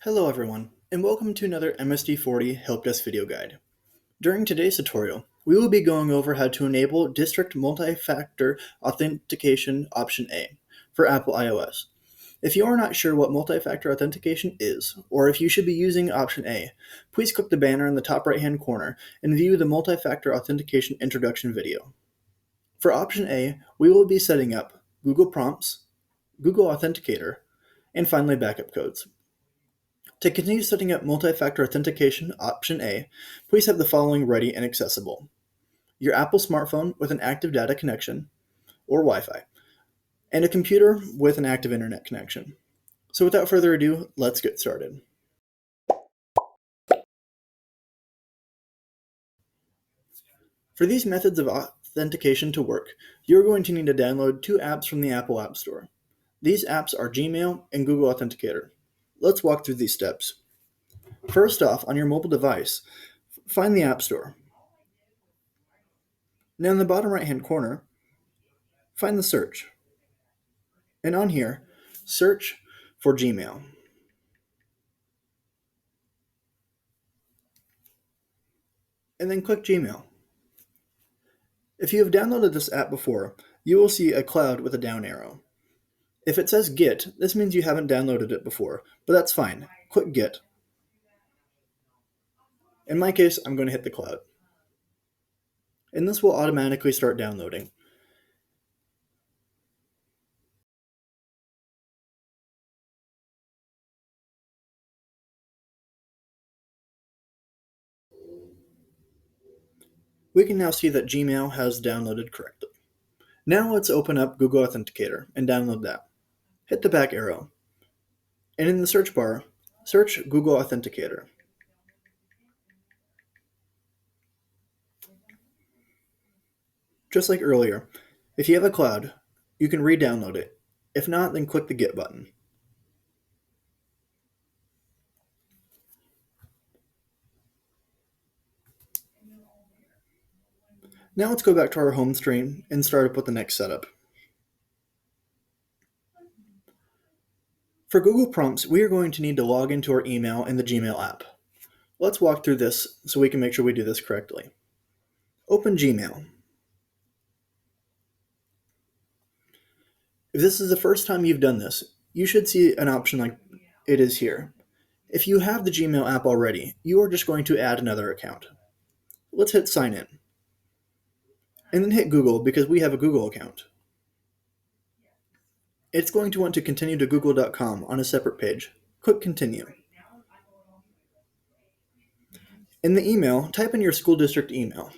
Hello everyone, and welcome to another MSD40 Help Desk video guide. During today's tutorial, we will be going over how to enable District Multi-Factor Authentication Option A for Apple iOS. If you are not sure what multi-factor authentication is, or if you should be using Option A, please click the banner in the top right-hand corner and view the multi-factor authentication introduction video. For Option A, we will be setting up Google Prompts, Google Authenticator, and finally backup codes. To continue setting up multi-factor authentication option A, please have the following ready and accessible. Your Apple smartphone with an active data connection or Wi-Fi, and a computer with an active internet connection. So without further ado, let's get started. For these methods of authentication to work, you're going to need to download two apps from the Apple App Store. These apps are Gmail and Google Authenticator. Let's walk through these steps. First off, on your mobile device, find the App Store. Now in the bottom right-hand corner, find the search. And on here, search for Gmail. And then click Gmail. If you have downloaded this app before, you will see a cloud with a down arrow. If it says Get, this means you haven't downloaded it before, but that's fine. Click Get. In my case, I'm going to hit the cloud. And this will automatically start downloading. We can now see that Gmail has downloaded correctly. Now let's open up Google Authenticator and download that. Hit the back arrow. And in the search bar, search Google Authenticator. Just like earlier, if you have a cloud, you can re-download it. If not, then click the Get button. Now let's go back to our home screen and start up with the next setup. For Google Prompts, we are going to need to log into our email in the Gmail app. Let's walk through this so we can make sure we do this correctly. Open Gmail. If this is the first time you've done this, you should see an option like it is here. If you have the Gmail app already, you are just going to add another account. Let's hit Sign In. And then hit Google because we have a Google account. It's going to want to continue to google.com on a separate page. Click Continue. In the email, type in your school district email.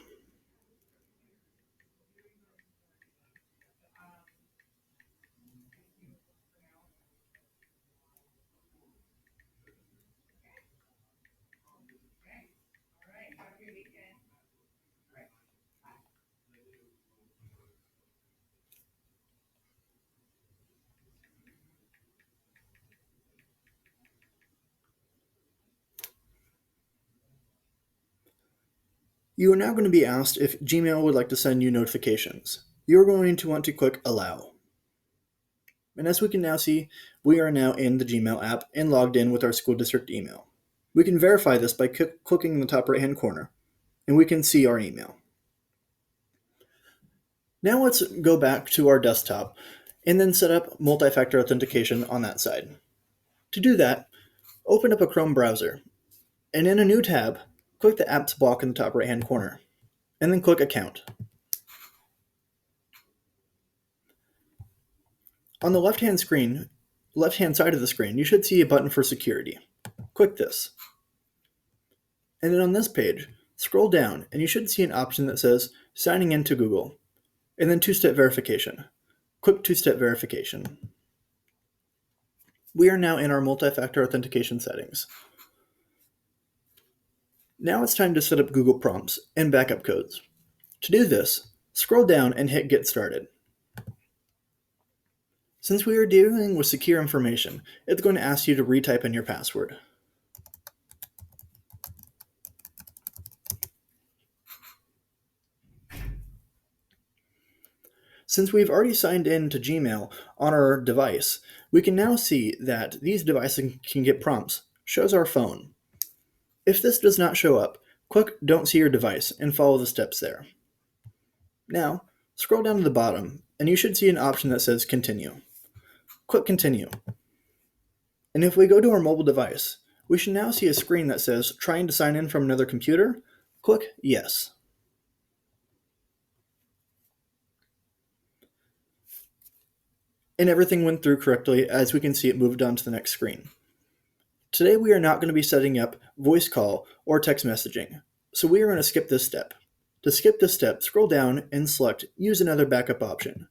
You are now going to be asked if Gmail would like to send you notifications. You are going to want to click Allow. And as we can now see, we are now in the Gmail app and logged in with our school district email. We can verify this by clicking in the top right-hand corner, and we can see our email. Now let's go back to our desktop and then set up multi-factor authentication on that side. To do that, open up a Chrome browser, and in a new tab, click the Apps block in the top right-hand corner, and then click Account. On the left-hand side of the screen, you should see a button for security. Click this. And then on this page, scroll down, and you should see an option that says Signing in to Google, and then two-step verification. Click two-step verification. We are now in our multi-factor authentication settings. Now it's time to set up Google Prompts and backup codes. To do this, scroll down and hit Get Started. Since we are dealing with secure information, it's going to ask you to retype in your password. Since we've already signed in to Gmail on our device, we can now see that these devices can get prompts shows our phone. If this does not show up, click Don't See Your Device and follow the steps there. Now, scroll down to the bottom and you should see an option that says Continue. Click Continue. And if we go to our mobile device, we should now see a screen that says Trying to sign in from another computer. Click Yes. And everything went through correctly, as we can see it moved on to the next screen. Today we are not going to be setting up voice call or text messaging, so we are going to skip this step. To skip this step, scroll down and select Use Another Backup option.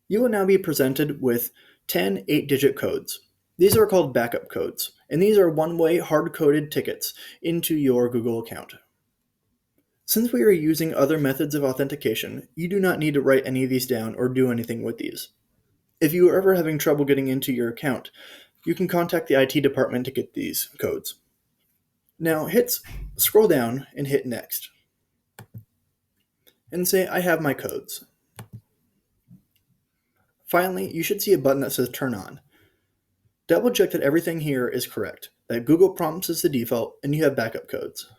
You will now be presented with 10 8-digit codes. These are called backup codes, and these are one-way hard-coded tickets into your Google account. Since we are using other methods of authentication, you do not need to write any of these down or do anything with these. If you are ever having trouble getting into your account, you can contact the IT department to get these codes. Now scroll down and hit Next. And say, I have my codes. Finally, you should see a button that says Turn On. Double check that everything here is correct, that Google Prompts is the default, and you have backup codes.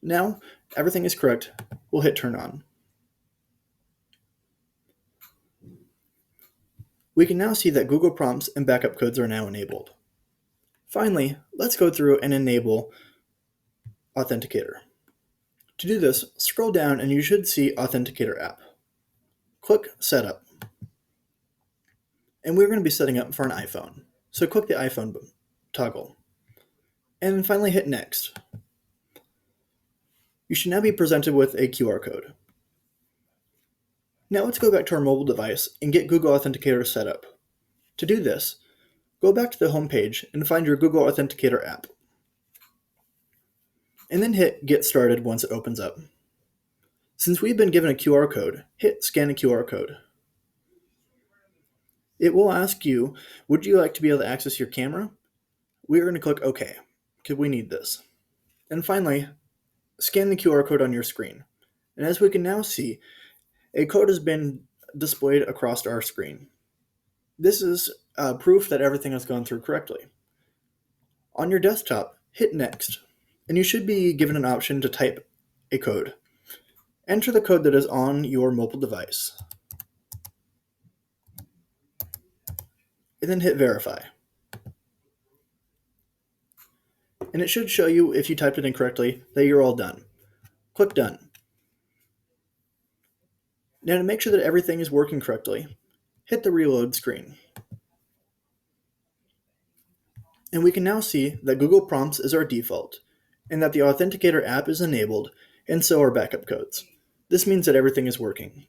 Now, everything is correct. We'll hit Turn On. We can now see that Google Prompts and backup codes are now enabled. Finally, let's go through and enable Authenticator. To do this, scroll down and you should see Authenticator app. Click Setup. And we're going to be setting up for an iPhone. So click the iPhone toggle. And finally hit Next. You should now be presented with a QR code. Now let's go back to our mobile device and get Google Authenticator set up. To do this, go back to the home page and find your Google Authenticator app. And then hit Get Started once it opens up. Since we've been given a QR code, hit Scan a QR code. It will ask you, would you like to be able to access your camera? We're going to click OK, because we need this. And finally, scan the QR code on your screen. And as we can now see, a code has been displayed across our screen. This is proof that everything has gone through correctly. On your desktop, hit Next, and you should be given an option to type a code. Enter the code that is on your mobile device, and then hit Verify. And it should show you, if you typed it in correctly, that you're all done. Click Done. Now to make sure that everything is working correctly, hit the reload screen. And we can now see that Google Prompts is our default, and that the Authenticator app is enabled, and so are backup codes. This means that everything is working.